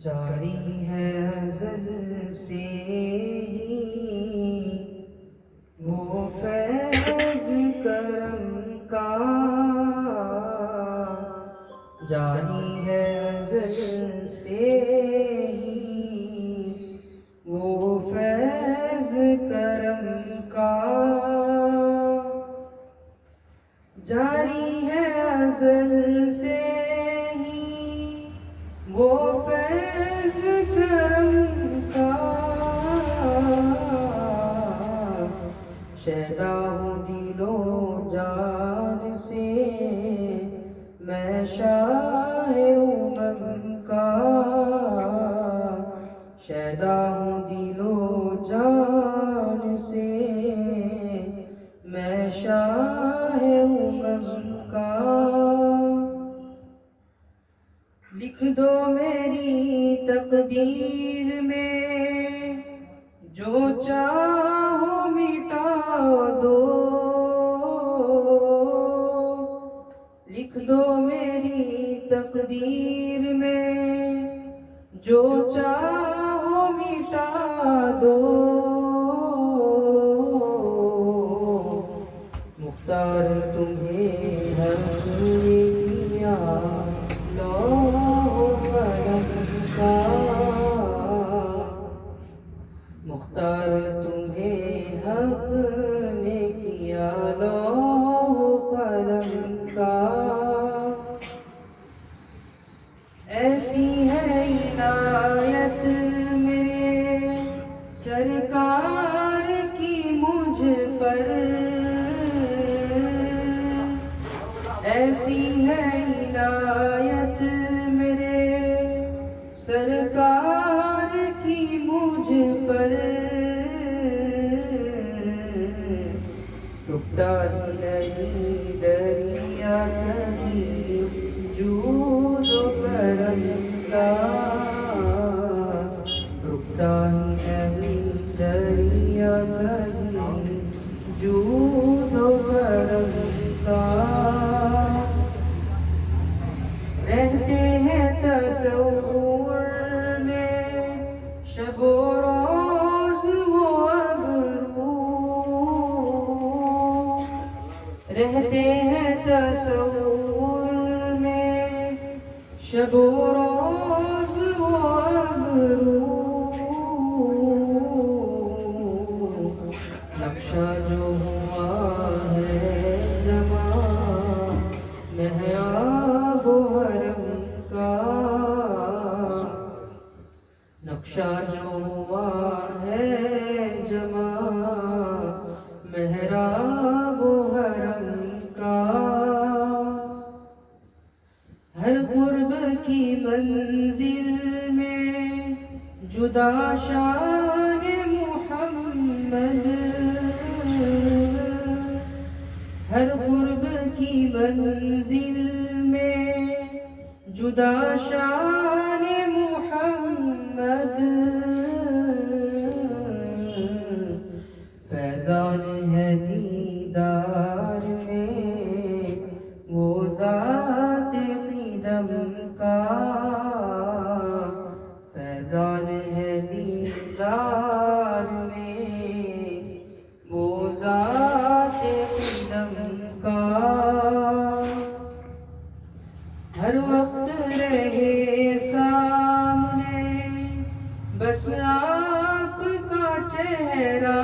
جاری ہے ازل سے ہی وہ فیض کرم کا، جاری ہے ازل سے ہی وہ فیض کرم کا، جاری ہے ازل سے ہی وہ فیض کرم کا، شیدا ہوں دل و جان سے میں شاہ امم کا، شیدا ہوں دل و جان سے میں شاہ امم کا، لکھ دو میری تقدیر میں جو چاہو مٹا دو، لکھ دو میری تقدیر میں جو چاہو مٹا دو، مختار تمہیں حق نے کیا لوح قلم کا، مختار تمہیں حق نے کیا لوح قلم کا، ایسی ہے عنایت میرے سرکار کی مجھ پر، ایسی ہے عنایت میرے سرکار کی مجھ پر، رکتا ہی نہیں دریا کبھی جود و کرم کا، رکتا ہی نہیں دریا کبھی جود و کرم کا، رہتے ہیں تصور میں شب و روز وہ ابرو، رہتے ہیں تصور میں شب و روز وہ ابرو، نقشہ جو ہوا ہے جمع محراب و حرم کا، نقشہ جو ہوا ہے جمع محراب و حرم کا، ہر قرب کی منزل میں جدا شان محمد، ہر قرب کی منزل میں جدا شان محمد، فیضان ہے دیدار میں وہ ذات قدم کا، فیضان ہے دیدار میں وہ ذات قدم کا، ہر وقت رہے سامنے بس آپ کا چہرہ،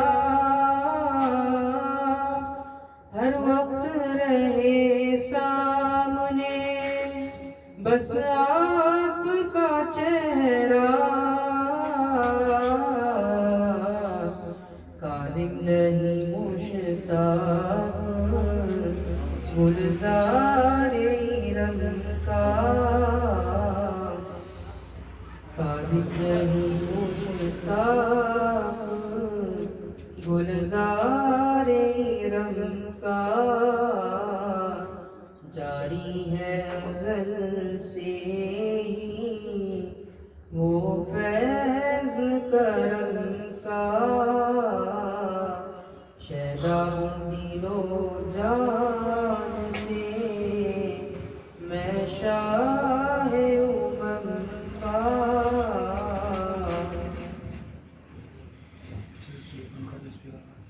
ہر وقت رہے سامنے بس آپ کا چہرہ، کاظم نہیں مشتاق گلزار ارم کا، کاظم نہیں مشتاق گلزار ارم کا، جاری ہے ازل سے ہی وہ فیض کرم کا، شیدا ہوں دل و جان سے میں شاہ کا